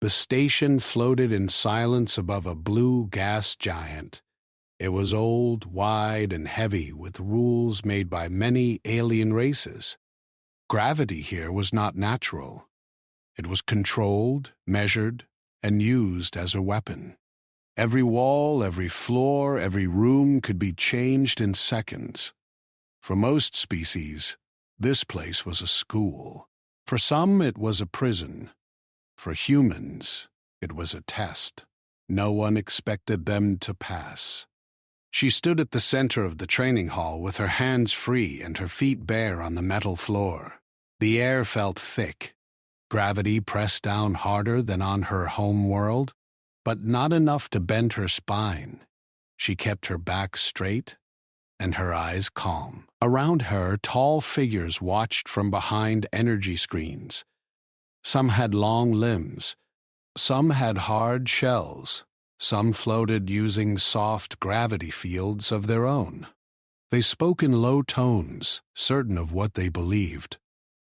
The station floated in silence above a blue gas giant. It was old, wide, and heavy, with rules made by many alien races. Gravity here was not natural. It was controlled, measured, and used as a weapon. Every wall, every floor, every room could be changed in seconds. For most species, this place was a school. For some, it was a prison. For humans, it was a test. No one expected them to pass. She stood at the center of the training hall with her hands free and her feet bare on the metal floor. The air felt thick. Gravity pressed down harder than on her home world, but not enough to bend her spine. She kept her back straight and her eyes calm. Around her, tall figures watched from behind energy screens. Some had long limbs. Some had hard shells. Some floated using soft gravity fields of their own. They spoke in low tones, certain of what they believed.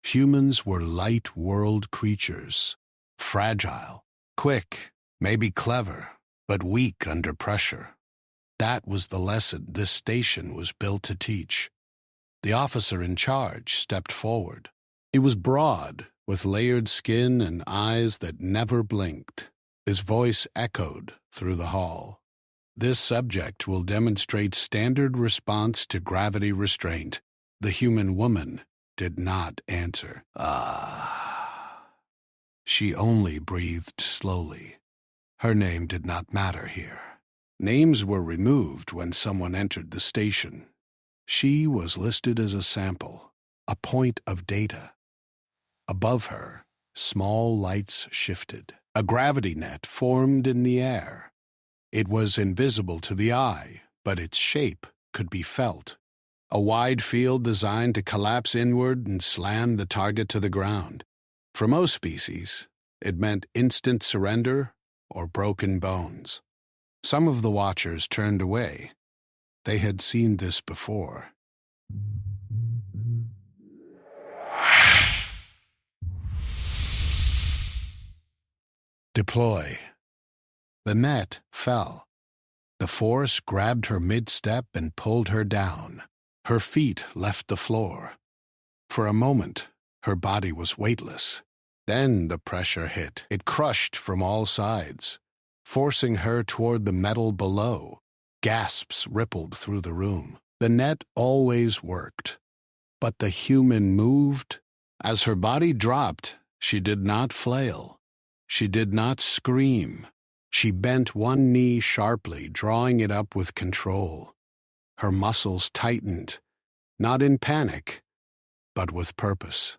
Humans were light world creatures, fragile, quick, maybe clever, but weak under pressure. That was the lesson this station was built to teach. The officer in charge stepped forward. He was broad, with layered skin and eyes that never blinked. His voice echoed through the hall. This subject will demonstrate standard response to gravity restraint. The human woman did not answer. She only breathed slowly. Her name did not matter here. Names were removed when someone entered the station. She was listed as a sample, a point of data. Above her, small lights shifted. A gravity net formed in the air. It was invisible to the eye, but its shape could be felt. A wide field designed to collapse inward and slam the target to the ground. For most species, it meant instant surrender or broken bones. Some of the watchers turned away. They had seen this before. Deploy. The net fell. The force grabbed her mid-step and pulled her down. Her feet left the floor. For a moment, her body was weightless. Then the pressure hit. It crushed from all sides, forcing her toward the metal below. Gasps rippled through the room. The net always worked, but the human moved. As her body dropped, she did not flail. She did not scream. She bent one knee sharply, drawing it up with control. Her muscles tightened, not in panic, but with purpose.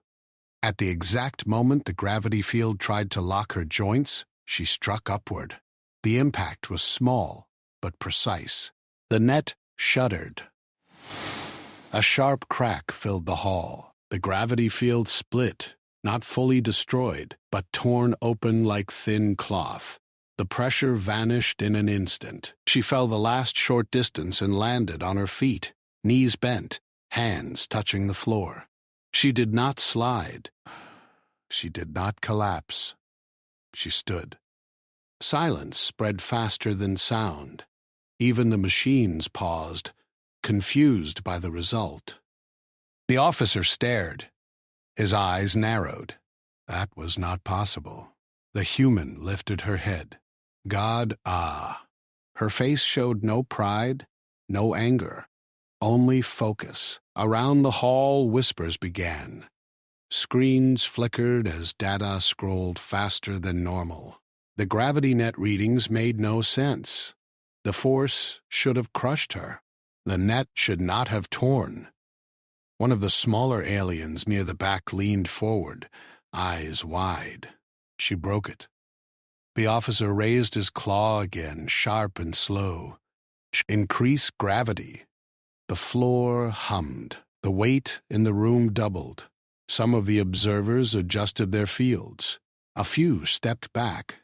At the exact moment the gravity field tried to lock her joints, she struck upward. The impact was small, but precise. The net shuddered. A sharp crack filled the hall. The gravity field split, not fully destroyed, but torn open like thin cloth. The pressure vanished in an instant. She fell the last short distance and landed on her feet, knees bent, hands touching the floor. She did not slide. She did not collapse. She stood. Silence spread faster than sound. Even the machines paused, confused by the result. The officer stared. His eyes narrowed. That was not possible. The human lifted her head. God, Her face showed no pride, no anger, only focus. Around the hall, whispers began. Screens flickered as data scrolled faster than normal. The gravity net readings made no sense. The force should have crushed her. The net should not have torn. One of the smaller aliens near the back leaned forward, eyes wide. She broke it. The officer raised his claw again, sharp and slow. Increase gravity. The floor hummed. The weight in the room doubled. Some of the observers adjusted their fields. A few stepped back.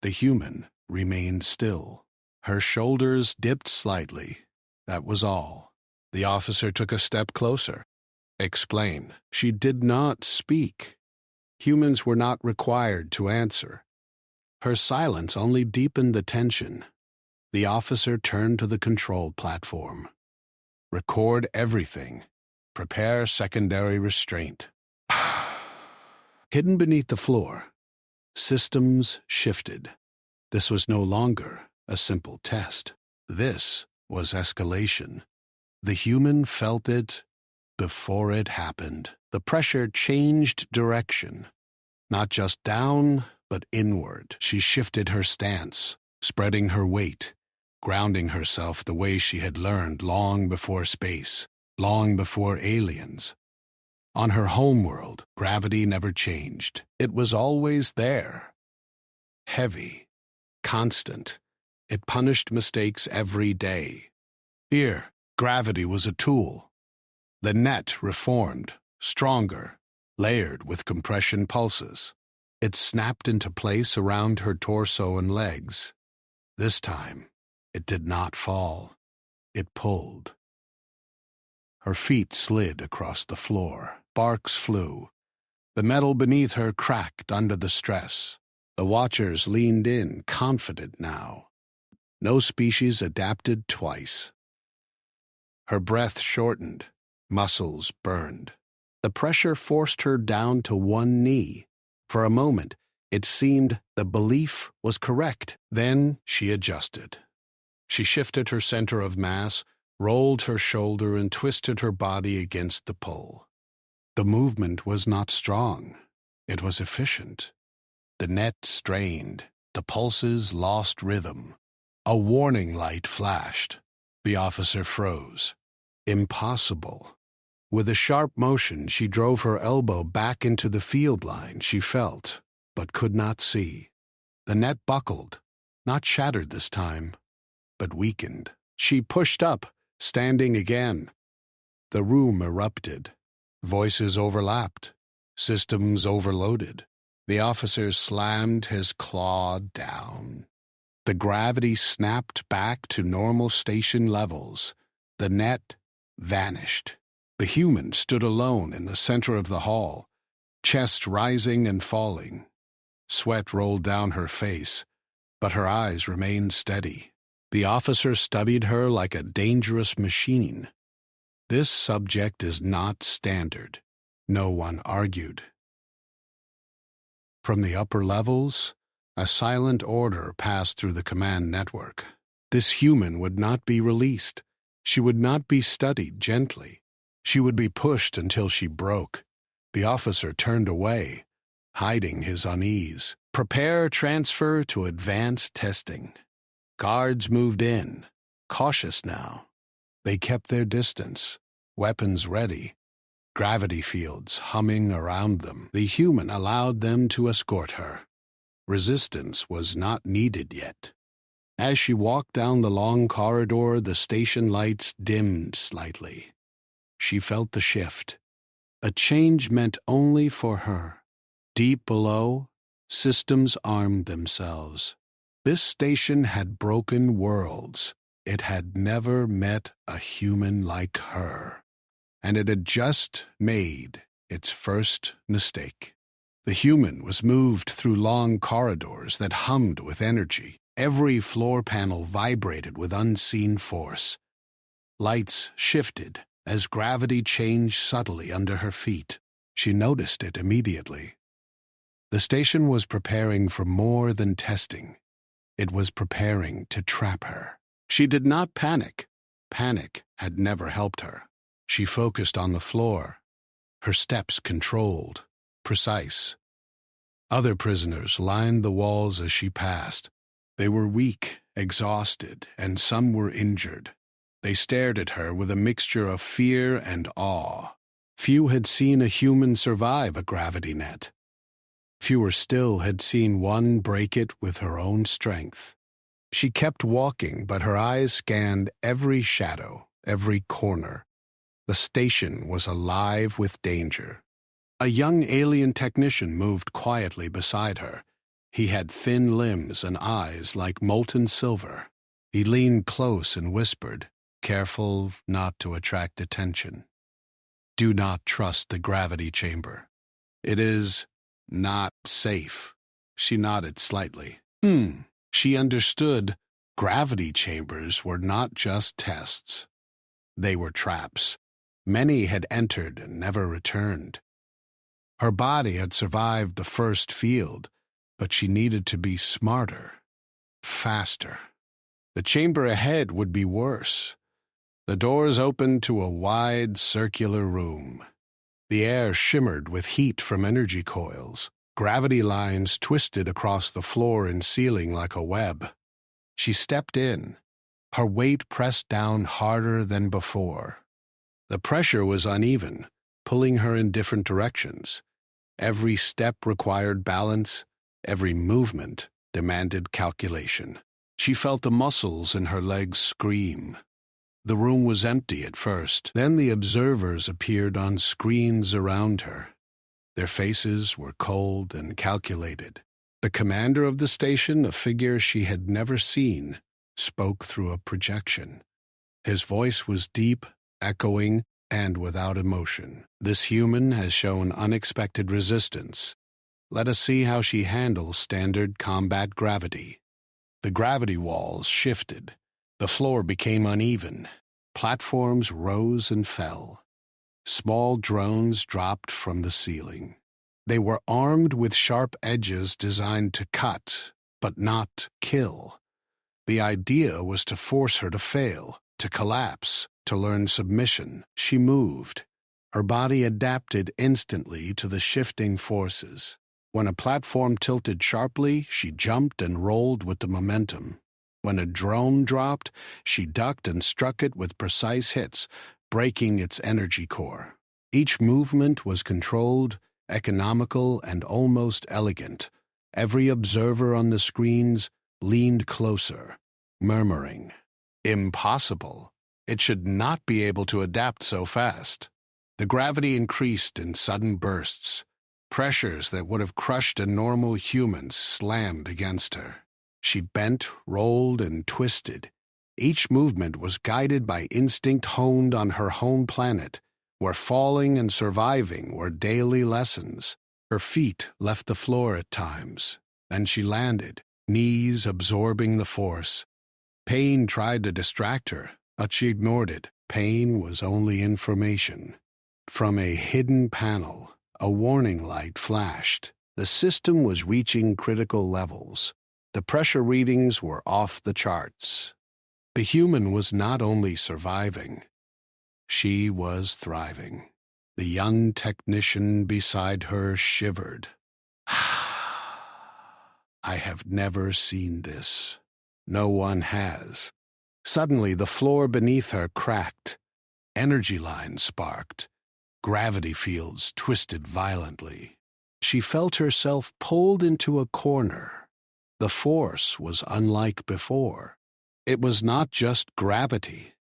The human remained still. Her shoulders dipped slightly. That was all. The officer took a step closer. Explain. She did not speak. Humans were not required to answer. Her silence only deepened the tension. The officer turned to the control platform. Record everything. Prepare secondary restraint. Hidden beneath the floor, systems shifted. This was no longer a simple test. This was escalation. The human felt it before it happened. The pressure changed direction, not just down, but inward. She shifted her stance, spreading her weight, grounding herself the way she had learned long before space, long before aliens. On her homeworld, gravity never changed. It was always there. Heavy, constant. It punished mistakes every day. Here, gravity was a tool. The net reformed, stronger, layered with compression pulses. It snapped into place around her torso and legs. This time, it did not fall. It pulled. Her feet slid across the floor. Sparks flew. The metal beneath her cracked under the stress. The watchers leaned in, confident now. No species adapted twice. Her breath shortened. Muscles burned. The pressure forced her down to one knee. For a moment, it seemed the belief was correct. Then she adjusted. She shifted her center of mass, rolled her shoulder, and twisted her body against the pull. The movement was not strong. It was efficient. The net strained. The pulses lost rhythm. A warning light flashed. The officer froze. Impossible. With a sharp motion, she drove her elbow back into the field line. She felt, but could not see. The net buckled, not shattered this time, but weakened. She pushed up, standing again. The room erupted. Voices overlapped. Systems overloaded. The officer slammed his claw down. The gravity snapped back to normal station levels. The net vanished. The human stood alone in the center of the hall, chest rising and falling. Sweat rolled down her face, but her eyes remained steady. The officer studied her like a dangerous machine. This subject is not standard. No one argued. From the upper levels, a silent order passed through the command network. This human would not be released. She would not be studied gently. She would be pushed until she broke. The officer turned away, hiding his unease. Prepare transfer to advanced testing. Guards moved in, cautious now. They kept their distance, weapons ready, gravity fields humming around them. The human allowed them to escort her. Resistance was not needed yet. As she walked down the long corridor, the station lights dimmed slightly. She felt the shift. A change meant only for her. Deep below, systems armed themselves. This station had broken worlds. It had never met a human like her. And it had just made its first mistake. The human was moved through long corridors that hummed with energy. Every floor panel vibrated with unseen force. Lights shifted as gravity changed subtly under her feet. She noticed it immediately. The station was preparing for more than testing. It was preparing to trap her. She did not panic. Panic had never helped her. She focused on the floor, her steps controlled, precise. Other prisoners lined the walls as she passed. They were weak, exhausted, and some were injured. They stared at her with a mixture of fear and awe. Few had seen a human survive a gravity net. Fewer still had seen one break it with her own strength. She kept walking, but her eyes scanned every shadow, every corner. The station was alive with danger. A young alien technician moved quietly beside her. He had thin limbs and eyes like molten silver. He leaned close and whispered, careful not to attract attention. Do not trust the gravity chamber. It is not safe. She nodded slightly. She understood gravity chambers were not just tests. They were traps. Many had entered and never returned. Her body had survived the first field, but she needed to be smarter, faster. The chamber ahead would be worse. The doors opened to a wide, circular room. The air shimmered with heat from energy coils. Gravity lines twisted across the floor and ceiling like a web. She stepped in, her weight pressed down harder than before. The pressure was uneven, pulling her in different directions. Every step required balance, every movement demanded calculation. She felt the muscles in her legs scream. The room was empty at first. Then the observers appeared on screens around her. Their faces were cold and calculated. The commander of the station, a figure she had never seen, spoke through a projection. His voice was deep, echoing, and without emotion. "This human has shown unexpected resistance. Let us see how she handles standard combat gravity." The gravity walls shifted. The floor became uneven. Platforms rose and fell. Small drones dropped from the ceiling. They were armed with sharp edges designed to cut, but not kill. The idea was to force her to fail, to collapse, to learn submission. She moved. Her body adapted instantly to the shifting forces. When a platform tilted sharply, she jumped and rolled with the momentum. When a drone dropped, she ducked and struck it with precise hits, breaking its energy core. Each movement was controlled, economical, and almost elegant. Every observer on the screens leaned closer, murmuring, "Impossible! It should not be able to adapt so fast." The gravity increased in sudden bursts. Pressures that would have crushed a normal human slammed against her. She bent, rolled, and twisted. Each movement was guided by instinct honed on her home planet, where falling and surviving were daily lessons. Her feet left the floor at times, and she landed, knees absorbing the force. Pain tried to distract her, but she ignored it. Pain was only information. From a hidden panel, a warning light flashed. The system was reaching critical levels. The pressure readings were off the charts. The human was not only surviving, she was thriving. The young technician beside her shivered. "I have never seen this. No one has." Suddenly, the floor beneath her cracked. Energy lines sparked. Gravity fields twisted violently. She felt herself pulled into a corner. The force was unlike before. It was not just gravity.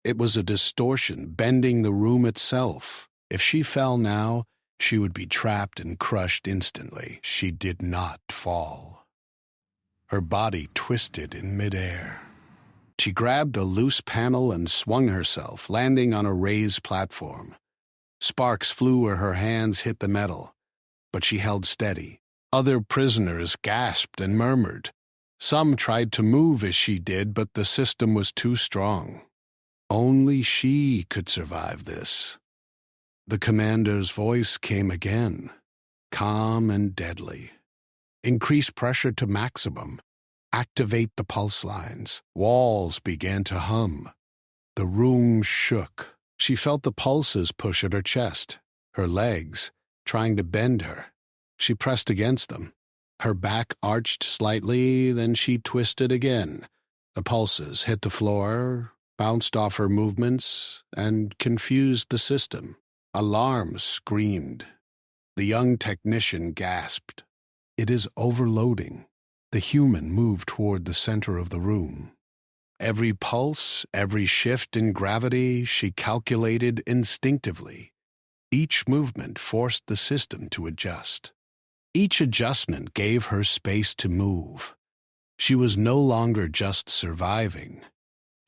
It was a distortion bending the room itself. If she fell now, she would be trapped and crushed instantly. She did not fall. Her body twisted in midair. She grabbed a loose panel and swung herself, landing on a raised platform. Sparks flew where her hands hit the metal, but she held steady. Other prisoners gasped and murmured. Some tried to move as she did, but the system was too strong. Only she could survive this. The commander's voice came again, calm and deadly. "Increase pressure to maximum. Activate the pulse lines." Walls began to hum. The room shook. She felt the pulses push at her chest, her legs, trying to bend her. She pressed against them. Her back arched slightly, then she twisted again. The pulses hit the floor, bounced off her movements, and confused the system. Alarms screamed. The young technician gasped. "It is overloading." The human moved toward the center of the room. Every pulse, every shift in gravity, she calculated instinctively. Each movement forced the system to adjust. Each adjustment gave her space to move. She was no longer just surviving.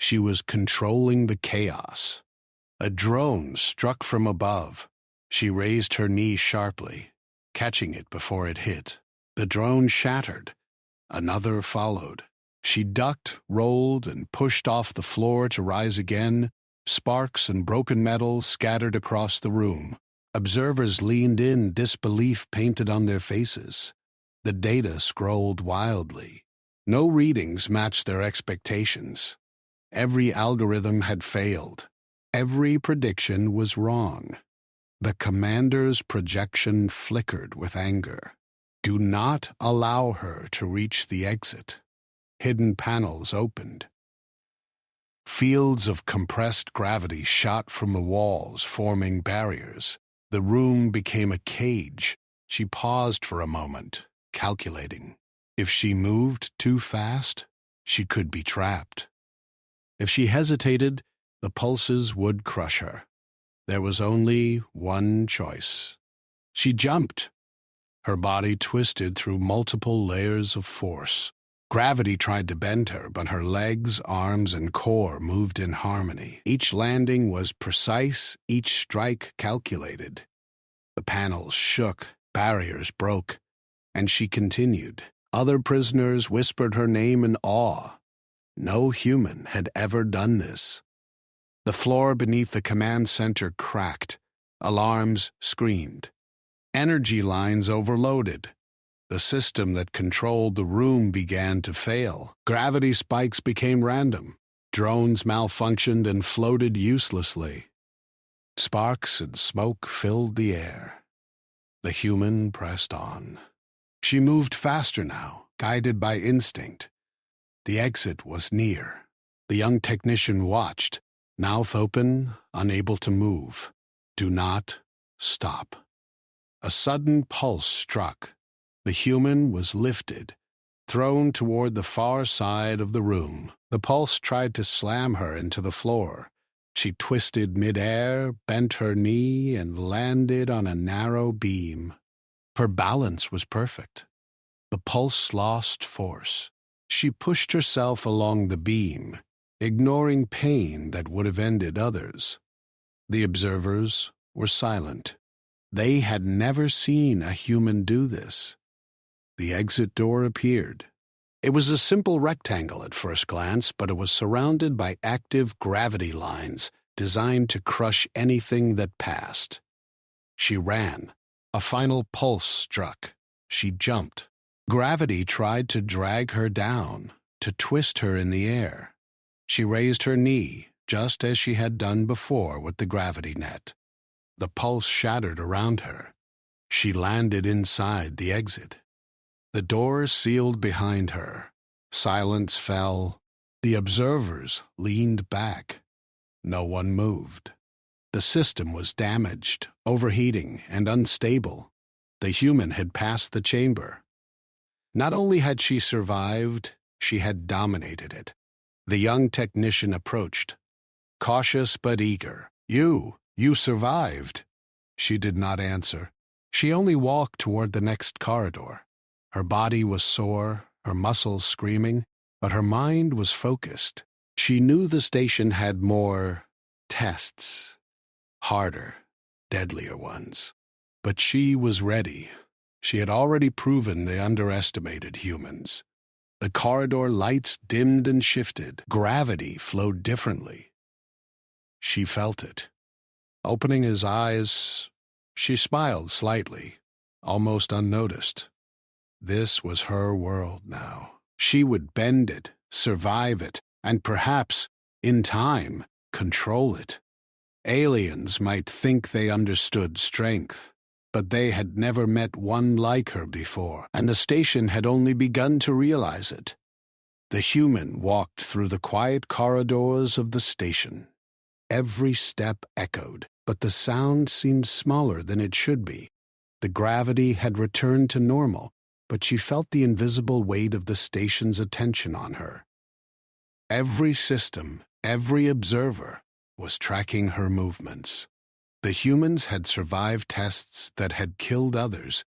She was controlling the chaos. A drone struck from above. She raised her knee sharply, catching it before it hit. The drone shattered. Another followed. She ducked, rolled, and pushed off the floor to rise again. Sparks and broken metal scattered across the room. Observers leaned in, disbelief painted on their faces. The data scrolled wildly. No readings matched their expectations. Every algorithm had failed. Every prediction was wrong. The commander's projection flickered with anger. Do not allow her to reach the exit. Hidden panels opened. Fields of compressed gravity shot from the walls, forming barriers. The room became a cage. She paused for a moment, calculating. If she moved too fast, she could be trapped. If she hesitated, the pulses would crush her. There was only one choice. She jumped. Her body twisted through multiple layers of force. Gravity tried to bend her, but her legs, arms, and core moved in harmony. Each landing was precise, each strike calculated. The panels shook, barriers broke, and she continued. Other prisoners whispered her name in awe. No human had ever done this. The floor beneath the command center cracked. Alarms screamed. Energy lines overloaded. The system that controlled the room began to fail. Gravity spikes became random. Drones malfunctioned and floated uselessly. Sparks and smoke filled the air. The human pressed on. She moved faster now, guided by instinct. The exit was near. The young technician watched, mouth open, unable to move. Do not stop. A sudden pulse struck. The human was lifted, thrown toward the far side of the room. The pulse tried to slam her into the floor. She twisted midair, bent her knee, and landed on a narrow beam. Her balance was perfect. The pulse lost force. She pushed herself along the beam, ignoring pain that would have ended others. The observers were silent. They had never seen a human do this. The exit door appeared. It was a simple rectangle at first glance, but it was surrounded by active gravity lines designed to crush anything that passed. She ran. A final pulse struck. She jumped. Gravity tried to drag her down, to twist her in the air. She raised her knee, just as she had done before with the gravity net. The pulse shattered around her. She landed inside the exit. The door sealed behind her. Silence fell. The observers leaned back. No one moved. The system was damaged, overheating, and unstable. The human had passed the chamber. Not only had she survived, she had dominated it. The young technician approached, cautious but eager. You survived." She did not answer. She only walked toward the next corridor. Her body was sore, her muscles screaming, but her mind was focused. She knew the station had more tests, harder, deadlier ones. But she was ready. She had already proven they underestimated humans. The corridor lights dimmed and shifted. Gravity flowed differently. She felt it. Opening his eyes, she smiled slightly, almost unnoticed. This was her world now. She would bend it, survive it, and perhaps, in time, control it. Aliens might think they understood strength, but they had never met one like her before, and the station had only begun to realize it. The human walked through the quiet corridors of the station. Every step echoed, but the sound seemed smaller than it should be. The gravity had returned to normal, but she felt the invisible weight of the station's attention on her. Every system, every observer, was tracking her movements. The humans had survived tests that had killed others,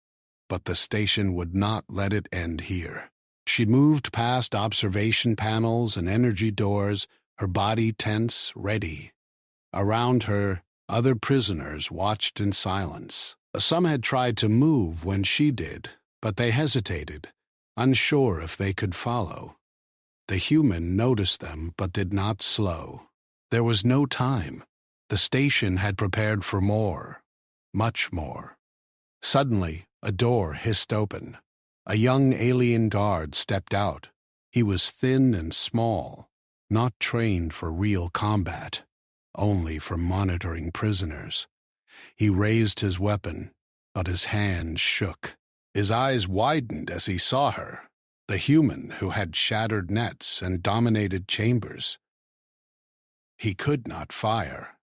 but the station would not let it end here. She moved past observation panels and energy doors, her body tense, ready. Around her, other prisoners watched in silence. Some had tried to move when she did, but they hesitated, unsure if they could follow. The human noticed them but did not slow. There was no time. The station had prepared for more, much more. Suddenly, a door hissed open. A young alien guard stepped out. He was thin and small, not trained for real combat, only for monitoring prisoners. He raised his weapon, but his hand shook. His eyes widened as he saw her, the human who had shattered nets and dominated chambers. He could not fire.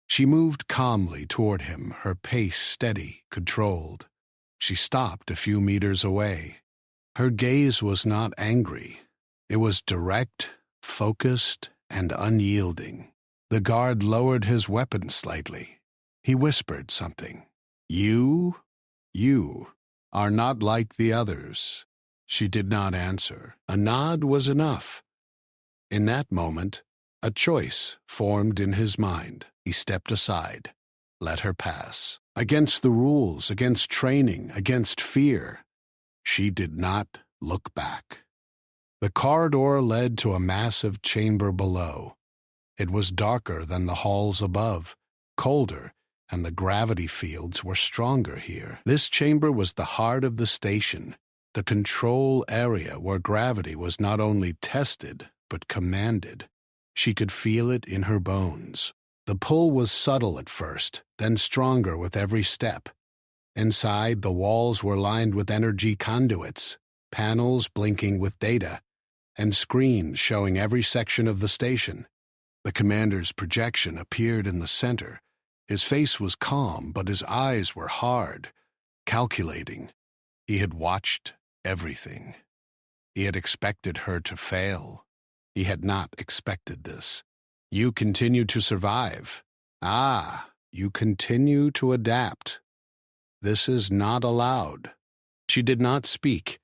She moved calmly toward him, her pace steady, controlled. She stopped a few meters away. Her gaze was not angry. It was direct, focused, and unyielding. The guard lowered his weapon slightly. He whispered something. You are not like the others." She did not answer. A nod was enough. In that moment, a choice formed in his mind. He stepped aside, let her pass. Against the rules, against training, against fear. She did not look back. The corridor led to a massive chamber below. It was darker than the halls above, colder, and the gravity fields were stronger here. This chamber was the heart of the station, the control area where gravity was not only tested, but commanded. She could feel it in her bones. The pull was subtle at first, then stronger with every step. Inside, the walls were lined with energy conduits, panels blinking with data, and screens showing every section of the station. The commander's projection appeared in the center. His face was calm, but his eyes were hard, calculating. He had watched everything. He had expected her to fail. He had not expected this. You continue to survive. You continue to adapt. This is not allowed. She did not speak.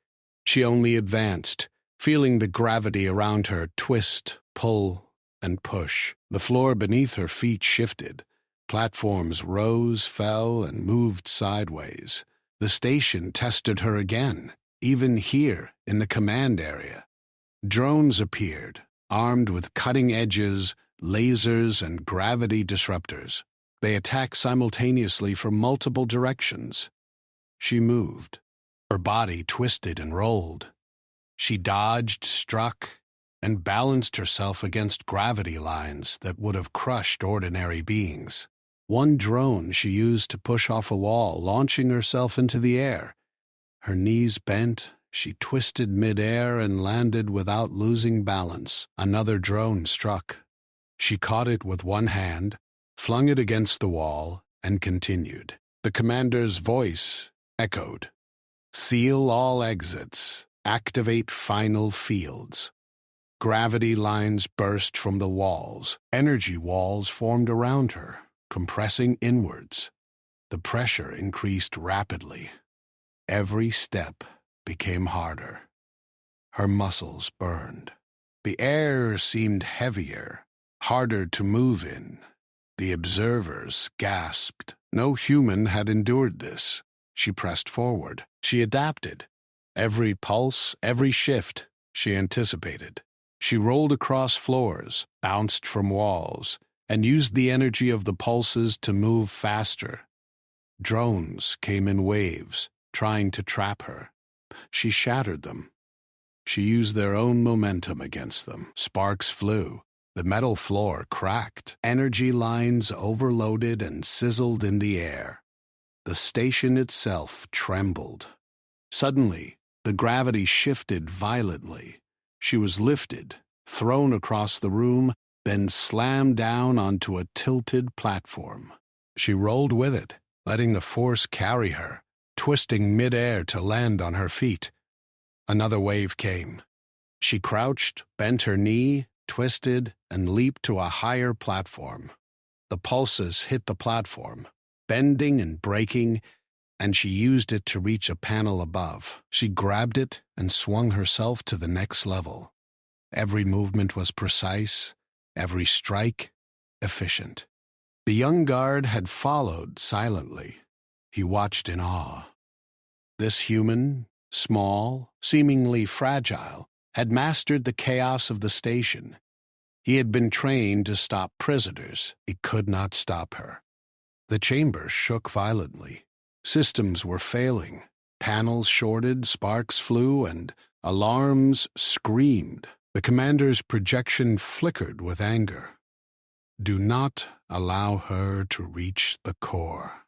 She only advanced, feeling the gravity around her twist, pull, and push. The floor beneath her feet shifted. Platforms rose, fell, and moved sideways. The station tested her again, even here in the command area. Drones appeared, armed with cutting edges, lasers, and gravity disruptors. They attacked simultaneously from multiple directions. She moved. Her body twisted and rolled. She dodged, struck, and balanced herself against gravity lines that would have crushed ordinary beings. One drone she used to push off a wall, launching herself into the air. Her knees bent, she twisted mid-air and landed without losing balance. Another drone struck. She caught it with one hand, flung it against the wall, and continued. The commander's voice echoed. "Seal all exits. Activate final fields." Gravity lines burst from the walls. Energy walls formed around her, compressing inwards. The pressure increased rapidly. Every step became harder. Her muscles burned. The air seemed heavier, harder to move in. The observers gasped. No human had endured this. She pressed forward. She adapted. Every pulse, every shift, she anticipated. She rolled across floors, bounced from walls, and used the energy of the pulses to move faster. Drones came in waves, trying to trap her. She shattered them. She used their own momentum against them. Sparks flew. The metal floor cracked. Energy lines overloaded and sizzled in the air. The station itself trembled. Suddenly, the gravity shifted violently. She was lifted, thrown across the room, then slammed down onto a tilted platform. She rolled with it, letting the force carry her, twisting mid-air to land on her feet. Another wave came. She crouched, bent her knee, twisted, and leaped to a higher platform. The pulses hit the platform, bending and breaking, and she used it to reach a panel above. She grabbed it and swung herself to the next level. Every movement was precise, every strike efficient. The young guard had followed silently. He watched in awe. This human, small, seemingly fragile, had mastered the chaos of the station. He had been trained to stop prisoners. It could not stop her. The chamber shook violently. Systems were failing. Panels shorted, sparks flew, and alarms screamed. The commander's projection flickered with anger. Do not allow her to reach the core.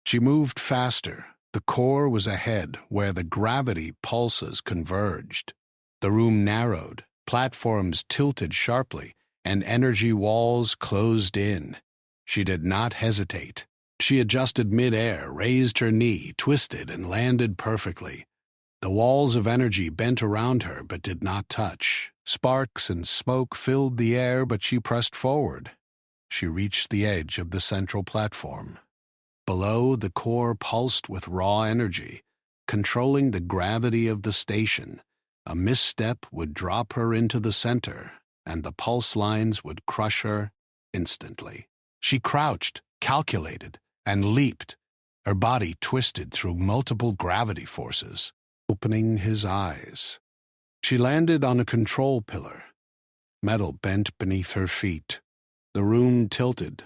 She moved faster. The core was ahead, where the gravity pulses converged. The room narrowed, platforms tilted sharply, and energy walls closed in. She did not hesitate. She adjusted mid-air, raised her knee, twisted, and landed perfectly. The walls of energy bent around her but did not touch. Sparks and smoke filled the air, but she pressed forward. She reached the edge of the central platform. Below, the core pulsed with raw energy, controlling the gravity of the station. A misstep would drop her into the center, and the pulse lines would crush her instantly. She crouched, calculated, and leaped. Her body twisted through multiple gravity forces, opening his eyes. She landed on a control pillar. Metal bent beneath her feet. The room tilted.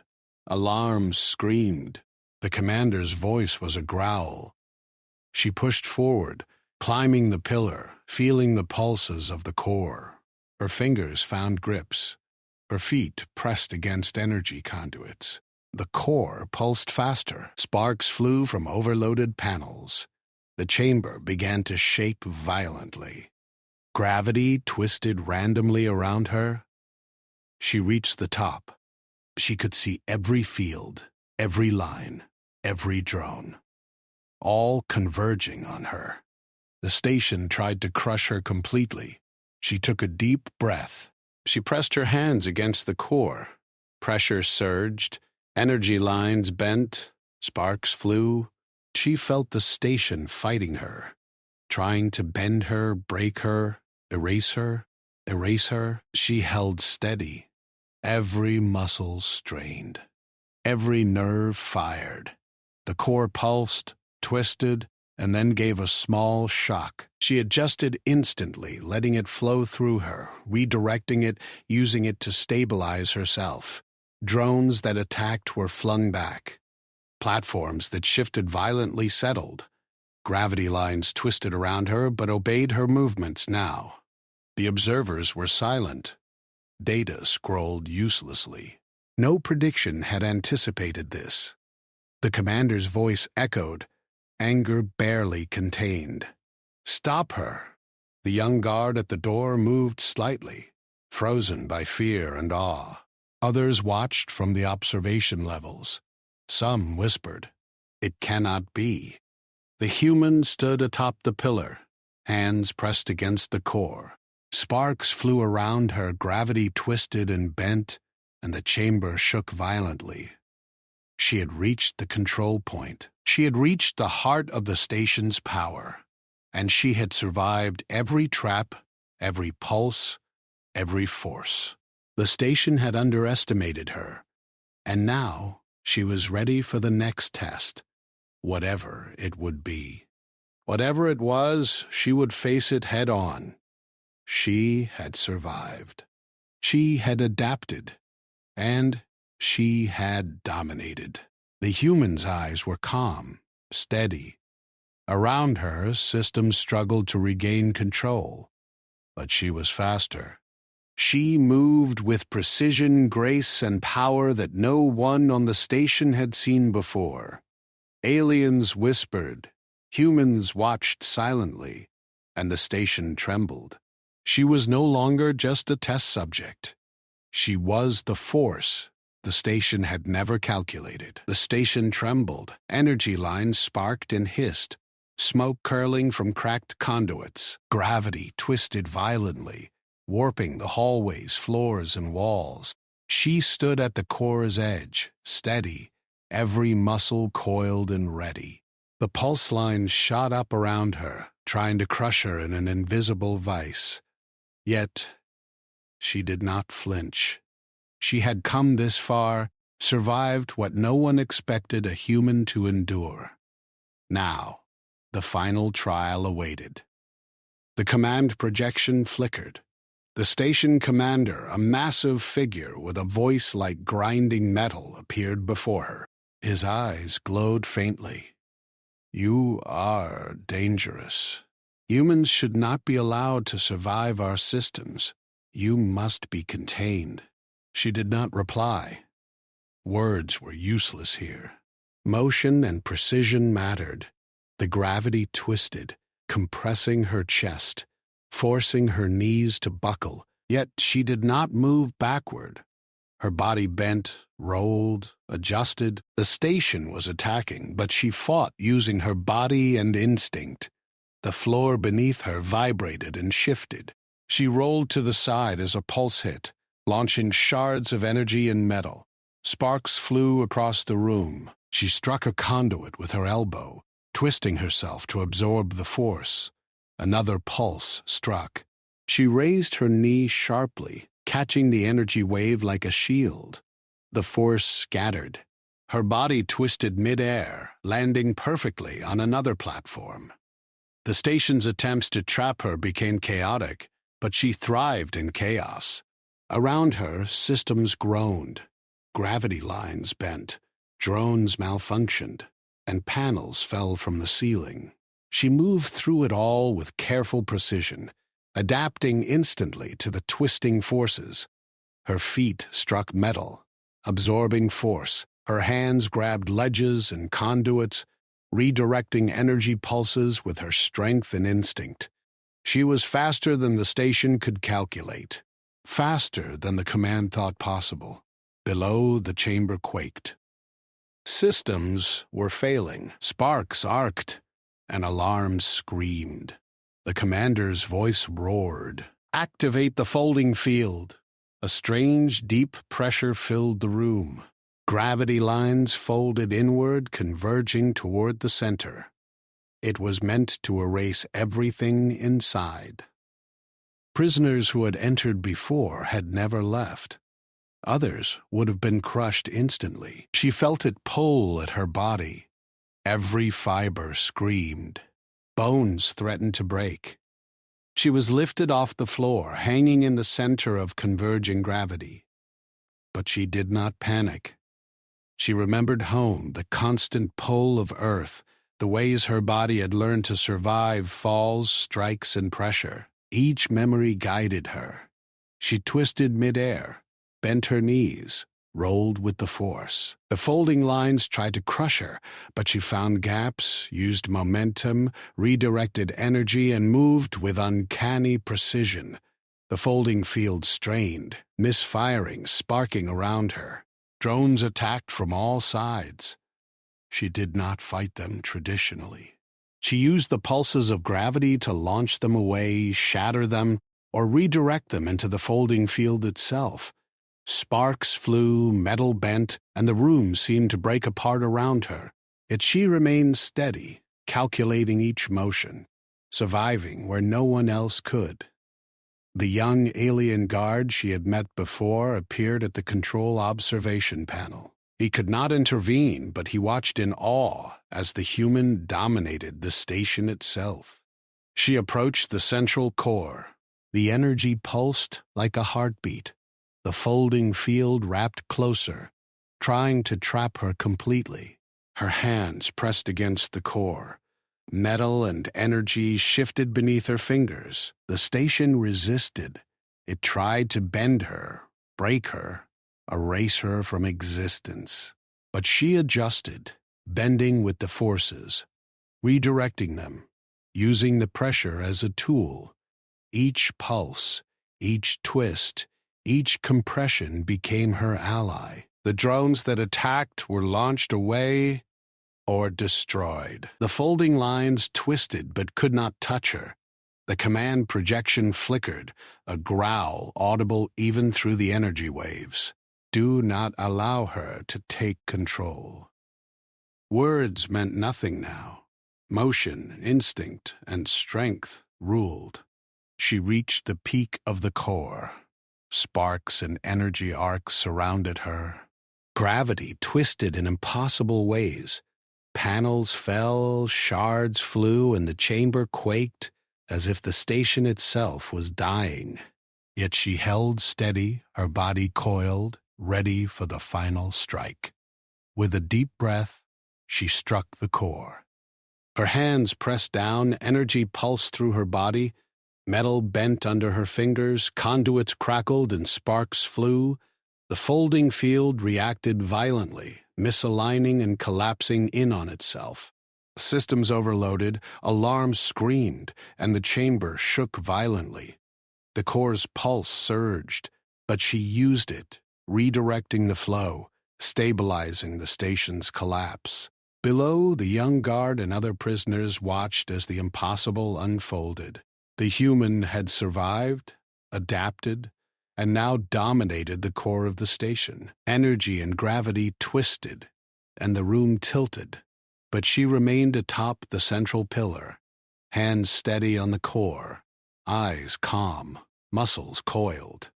Alarms screamed. The commander's voice was a growl. She pushed forward, climbing the pillar, feeling the pulses of the core. Her fingers found grips. Her feet pressed against energy conduits. The core pulsed faster. Sparks flew from overloaded panels. The chamber began to shake violently. Gravity twisted randomly around her. She reached the top. She could see every field, every line, every drone, all converging on her. The station tried to crush her completely. She took a deep breath. She pressed her hands against the core. Pressure surged. Energy lines bent. Sparks flew. She felt the station fighting her, trying to bend her, break her, erase her, erase her. She held steady. Every muscle strained. Every nerve fired. The core pulsed, twisted, and then gave a small shock. She adjusted instantly, letting it flow through her, redirecting it, using it to stabilize herself. Drones that attacked were flung back. Platforms that shifted violently settled. Gravity lines twisted around her but obeyed her movements now. The observers were silent. Data scrolled uselessly. No prediction had anticipated this. The commander's voice echoed, anger barely contained. Stop her! The young guard at the door moved slightly, frozen by fear and awe. Others watched from the observation levels. Some whispered, "It cannot be." The human stood atop the pillar, hands pressed against the core. Sparks flew around her, gravity twisted and bent, and the chamber shook violently. She had reached the control point. She had reached the heart of the station's power, and she had survived every trap, every pulse, every force. The station had underestimated her, and now she was ready for the next test, whatever it would be. Whatever it was, she would face it head on. She had survived. She had adapted. And she had dominated. The human's eyes were calm, steady. Around her, systems struggled to regain control. But she was faster. She moved with precision, grace, and power that no one on the station had seen before. Aliens whispered. Humans watched silently, and the station trembled. She was no longer just a test subject. She was the force the station had never calculated. The station trembled. Energy lines sparked and hissed, smoke curling from cracked conduits. Gravity twisted violently, warping the hallways, floors, and walls. She stood at the core's edge, steady, every muscle coiled and ready. The pulse lines shot up around her, trying to crush her in an invisible vice. Yet she did not flinch. She had come this far, survived what no one expected a human to endure. Now, The final trial awaited. The command projection flickered. The station commander, a massive figure with a voice like grinding metal, appeared before her. His eyes glowed faintly. "You are dangerous. Humans should not be allowed to survive our systems. You must be contained." She did not reply. Words were useless here. Motion and precision mattered. The gravity twisted, compressing her chest, forcing her knees to buckle, yet she did not move backward. Her body bent, rolled, adjusted. The station was attacking, but she fought using her body and instinct. The floor beneath her vibrated and shifted. She rolled to the side as a pulse hit, launching shards of energy and metal. Sparks flew across the room. She struck a conduit with her elbow, twisting herself to absorb the force. Another pulse struck. She raised her knee sharply, catching the energy wave like a shield. The force scattered. Her body twisted mid-air, landing perfectly on another platform. The station's attempts to trap her became chaotic, but she thrived in chaos. Around her, systems groaned. Gravity lines bent, drones malfunctioned, and panels fell from the ceiling. She moved through it all with careful precision, adapting instantly to the twisting forces. Her feet struck metal, absorbing force. Her hands grabbed ledges and conduits, redirecting energy pulses with her strength and instinct. She was faster than the station could calculate, faster than the command thought possible. Below, the chamber quaked. Systems were failing, sparks arced, and alarms screamed. The commander's voice roared, "Activate the folding field!" A strange, deep pressure filled the room. Gravity lines folded inward, converging toward the center. It was meant to erase everything inside. Prisoners who had entered before had never left. Others would have been crushed instantly. She felt it pull at her body. Every fiber screamed. Bones threatened to break. She was lifted off the floor, hanging in the center of converging gravity. But she did not panic. She remembered home, the constant pull of Earth, the ways her body had learned to survive falls, strikes, and pressure. Each memory guided her. She twisted midair, bent her knees, rolled with the force. The folding lines tried to crush her, but she found gaps, used momentum, redirected energy, and moved with uncanny precision. The folding field strained, misfiring, sparking around her. Drones attacked from all sides. She did not fight them traditionally. She used the pulses of gravity to launch them away, shatter them, or redirect them into the folding field itself. Sparks flew, metal bent, and the room seemed to break apart around her. Yet she remained steady, calculating each motion, surviving where no one else could. The young alien guard she had met before appeared at the control observation panel. He could not intervene, but he watched in awe as the human dominated the station itself. She approached the central core. The energy pulsed like a heartbeat. The folding field wrapped closer, trying to trap her completely. Her hands pressed against the core. Metal and energy shifted beneath her fingers. The station resisted. It tried to bend her, break her, erase her from existence. But she adjusted, bending with the forces, redirecting them, using the pressure as a tool. Each pulse, each twist, each compression became her ally. The drones that attacked were launched away or destroyed. The folding lines twisted but could not touch her. The command projection flickered, a growl audible even through the energy waves. Do not allow her to take control. Words meant nothing now. Motion, instinct, and strength ruled. She reached the peak of the core. Sparks and energy arcs surrounded her. Gravity twisted in impossible ways. Panels fell, shards flew, and the chamber quaked as if the station itself was dying. Yet she held steady, her body coiled, ready for the final strike. With a deep breath, she struck the core. Her hands pressed down, energy pulsed through her body, metal bent under her fingers, conduits crackled and sparks flew. The folding field reacted violently, misaligning and collapsing in on itself. Systems overloaded, alarms screamed, and the chamber shook violently. The core's pulse surged, but she used it, redirecting the flow, stabilizing the station's collapse. Below, the young guard and other prisoners watched as the impossible unfolded. The human had survived, adapted, and now dominated the core of the station. Energy and gravity twisted, and the room tilted, but she remained atop the central pillar, hands steady on the core, eyes calm, muscles coiled.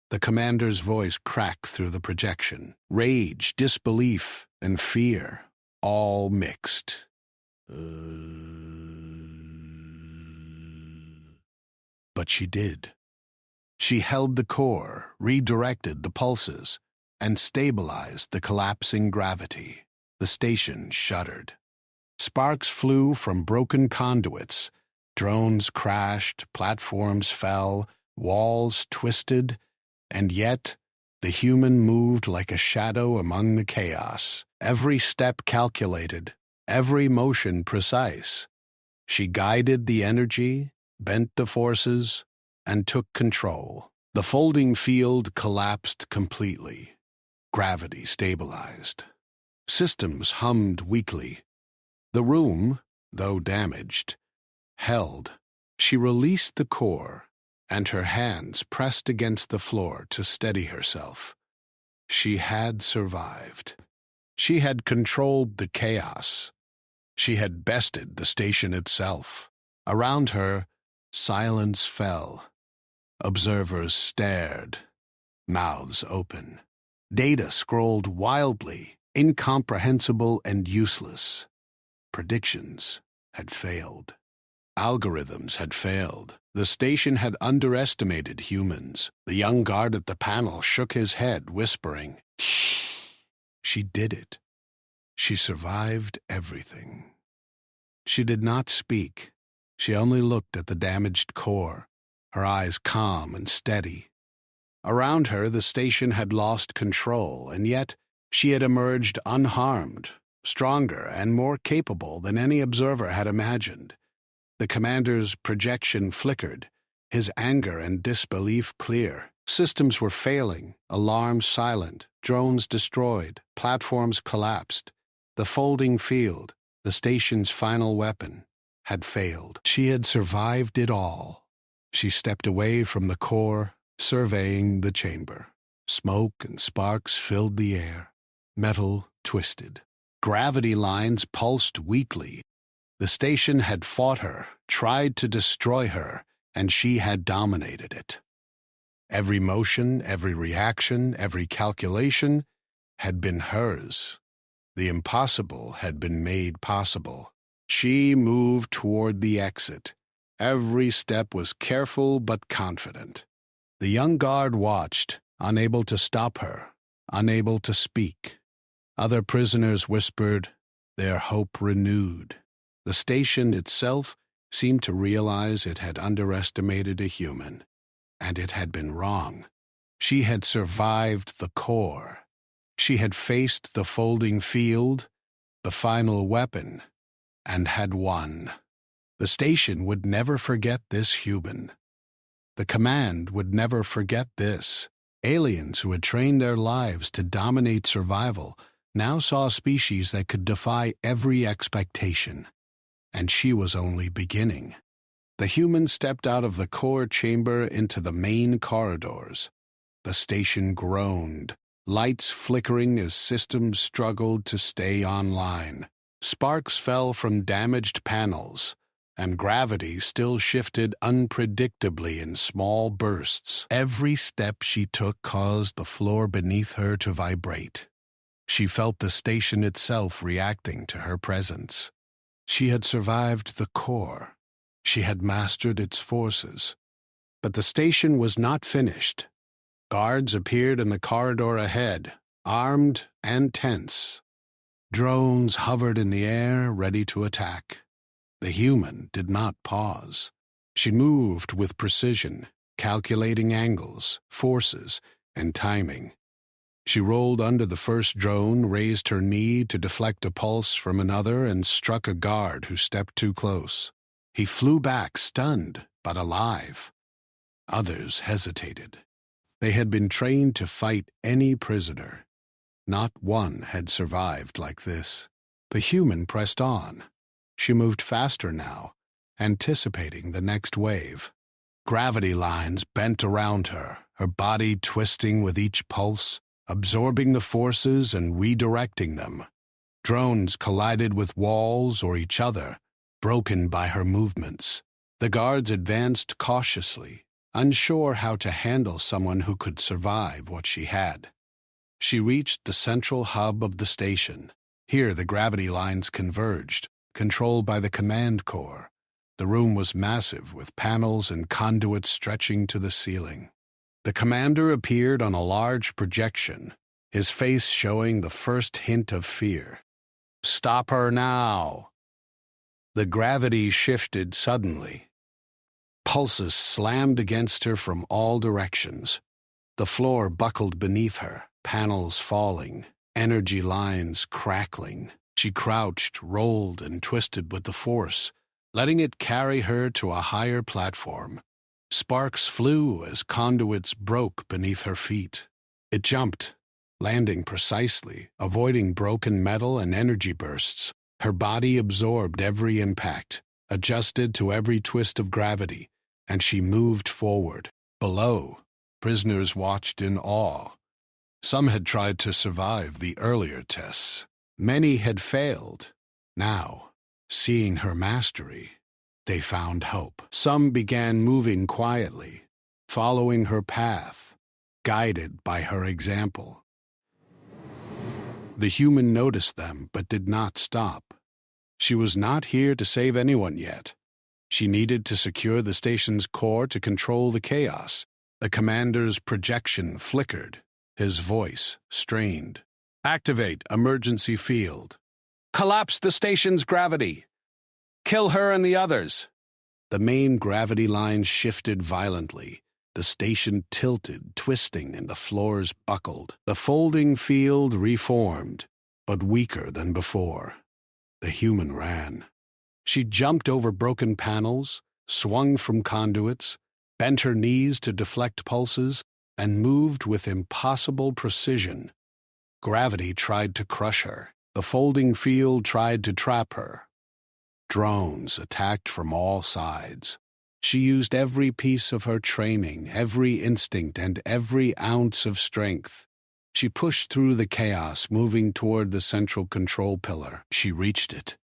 The commander's voice cracked through the projection. Rage, disbelief, and fear, all mixed. But she did. She held the core, redirected the pulses, and stabilized the collapsing gravity. The station shuddered. Sparks flew from broken conduits. Drones crashed, platforms fell, walls twisted, and yet the human moved like a shadow among the chaos, every step calculated, every motion precise. She guided the energy, bent the forces, and took control. The folding field collapsed completely. Gravity stabilized. Systems hummed weakly. The room, though damaged, held. She released the core, and her hands pressed against the floor to steady herself. She had survived. She had controlled the chaos. She had bested the station itself. Around her, silence fell. Observers stared, mouths open. Data scrolled wildly, incomprehensible and useless. Predictions had failed. Algorithms had failed. The station had underestimated humans. The young guard at the panel shook his head, whispering, "Shh." She did it. She survived everything. She did not speak. She only looked at the damaged core, her eyes calm and steady. Around her, the station had lost control, and yet she had emerged unharmed, stronger and more capable than any observer had imagined. The commander's projection flickered, his anger and disbelief clear. Systems were failing, alarms silent, drones destroyed, platforms collapsed. The folding field, the station's final weapon, had failed. She had survived it all. She stepped away from the core, surveying the chamber. Smoke and sparks filled the air. Metal twisted. Gravity lines pulsed weakly. The station had fought her, tried to destroy her, and she had dominated it. Every motion, every reaction, every calculation had been hers. The impossible had been made possible. She moved toward the exit. Every step was careful but confident. The young guard watched, unable to stop her, unable to speak. Other prisoners whispered, their hope renewed. The station itself seemed to realize it had underestimated a human, and it had been wrong. She had survived the core. She had faced the folding field, the final weapon, and had won. The station would never forget this human. The command would never forget this. Aliens who had trained their lives to dominate survival now saw a species that could defy every expectation. And she was only beginning. The human stepped out of the core chamber into the main corridors. The station groaned, lights flickering as systems struggled to stay online. Sparks fell from damaged panels, and gravity still shifted unpredictably in small bursts. Every step she took caused the floor beneath her to vibrate. She felt the station itself reacting to her presence. She had survived the core. She had mastered its forces. But the station was not finished. Guards appeared in the corridor ahead, armed and tense. Drones hovered in the air, ready to attack. The human did not pause. She moved with precision, calculating angles, forces, and timing. She rolled under the first drone, raised her knee to deflect a pulse from another, and struck a guard who stepped too close. He flew back, stunned, but alive. Others hesitated. They had been trained to fight any prisoner. Not one had survived like this. The human pressed on. She moved faster now, anticipating the next wave. Gravity lines bent around her, her body twisting with each pulse, absorbing the forces and redirecting them. Drones collided with walls or each other, broken by her movements. The guards advanced cautiously, unsure how to handle someone who could survive what she had. She reached the central hub of the station. Here the gravity lines converged, controlled by the command core. The room was massive, with panels and conduits stretching to the ceiling. The commander appeared on a large projection, his face showing the first hint of fear. "Stop her now!" The gravity shifted suddenly. Pulses slammed against her from all directions. The floor buckled beneath her, panels falling, energy lines crackling. She crouched, rolled, and twisted with the force, letting it carry her to a higher platform. Sparks flew as conduits broke beneath her feet. It jumped, landing precisely, avoiding broken metal and energy bursts. Her body absorbed every impact, adjusted to every twist of gravity, and she moved forward. Below, prisoners watched in awe. Some had tried to survive the earlier tests. Many had failed. Now, seeing her mastery, they found hope. Some began moving quietly, following her path, guided by her example. The human noticed them but did not stop. She was not here to save anyone yet. She needed to secure the station's core to control the chaos. The commander's projection flickered, his voice strained. "Activate emergency field. Collapse the station's gravity. Kill her and the others." The main gravity lines shifted violently. The station tilted, twisting, and the floors buckled. The folding field reformed, but weaker than before. The human ran. She jumped over broken panels, swung from conduits, bent her knees to deflect pulses, and moved with impossible precision. Gravity tried to crush her. The folding field tried to trap her. Drones attacked from all sides. She used every piece of her training, every instinct, and every ounce of strength. She pushed through the chaos, moving toward the central control pillar. She reached it.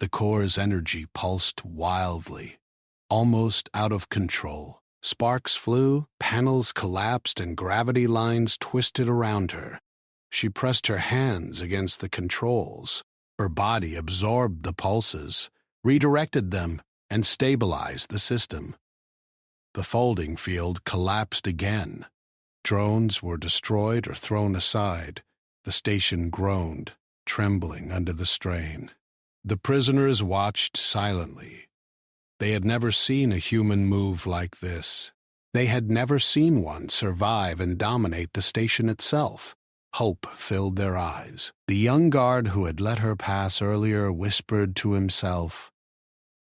The core's energy pulsed wildly, almost out of control. Sparks flew, panels collapsed, and gravity lines twisted around her. She pressed her hands against the controls. Her body absorbed the pulses, redirected them, and stabilized the system. The folding field collapsed again. Drones were destroyed or thrown aside. The station groaned, trembling under the strain. The prisoners watched silently. They had never seen a human move like this. They had never seen one survive and dominate the station itself. Hope filled their eyes. The young guard who had let her pass earlier whispered to himself,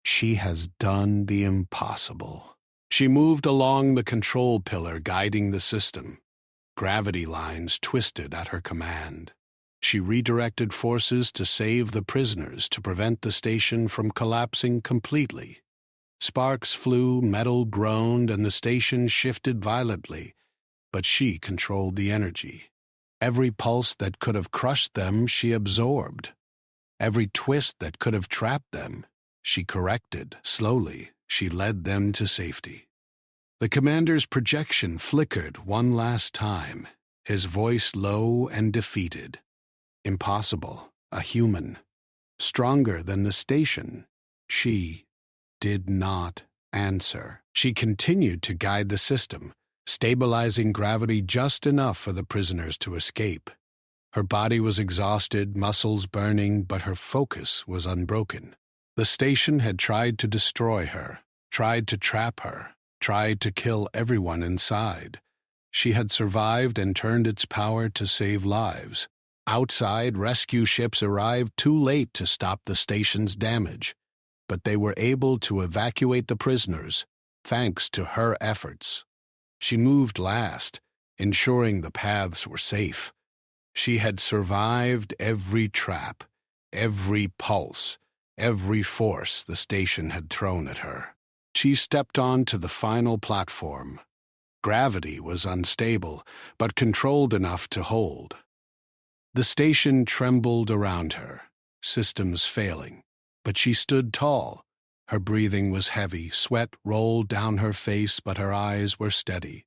"She has done the impossible." She moved along the control pillar, guiding the system. Gravity lines twisted at her command. She redirected forces to save the prisoners, to prevent the station from collapsing completely. Sparks flew, metal groaned, and the station shifted violently, but she controlled the energy. Every pulse that could have crushed them, she absorbed. Every twist that could have trapped them, she corrected. Slowly, she led them to safety. The commander's projection flickered one last time, his voice low and defeated. Impossible. A human. Stronger than the station. She did not answer. She continued to guide the system, stabilizing gravity just enough for the prisoners to escape. Her body was exhausted, muscles burning, but her focus was unbroken. The station had tried to destroy her, tried to trap her, tried to kill everyone inside. She had survived and turned its power to save lives. Outside, rescue ships arrived too late to stop the station's damage, but they were able to evacuate the prisoners, thanks to her efforts. She moved last, ensuring the paths were safe. She had survived every trap, every pulse, every force the station had thrown at her. She stepped onto the final platform. Gravity was unstable, but controlled enough to hold. The station trembled around her, systems failing, but she stood tall. Her breathing was heavy, sweat rolled down her face, but her eyes were steady.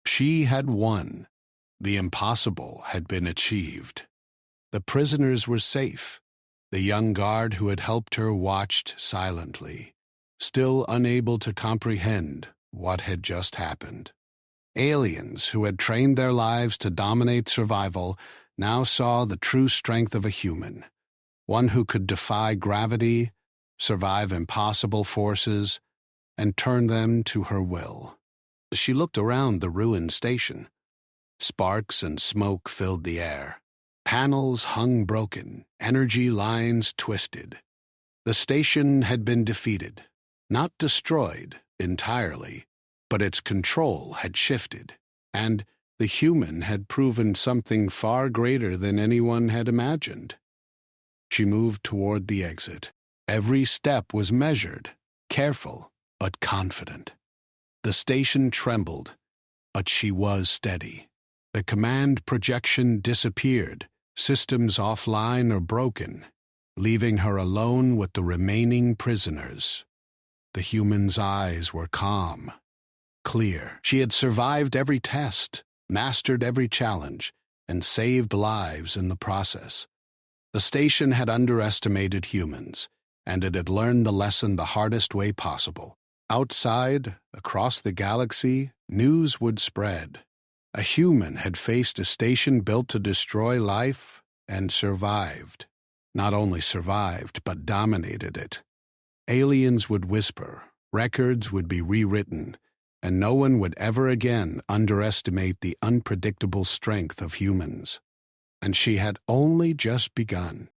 She had won. The impossible had been achieved. The prisoners were safe. The young guard who had helped her watched silently, still unable to comprehend what had just happened. Aliens who had trained their lives to dominate survival now saw the true strength of a human, one who could defy gravity, survive impossible forces, and turn them to her will. She looked around the ruined station. Sparks and smoke filled the air. Panels hung broken, energy lines twisted. The station had been defeated, not destroyed entirely, but its control had shifted, and the human had proven something far greater than anyone had imagined. She moved toward the exit. Every step was measured, careful, but confident. The station trembled, but she was steady. The command projection disappeared, systems offline or broken, leaving her alone with the remaining prisoners. The human's eyes were calm, clear. She had survived every test, mastered every challenge, and saved lives in the process. The station had underestimated humans, and it had learned the lesson the hardest way possible. Outside, across the galaxy, news would spread. A human had faced a station built to destroy life and survived. Not only survived, but dominated it. Aliens would whisper, records would be rewritten, and no one would ever again underestimate the unpredictable strength of humans. And she had only just begun.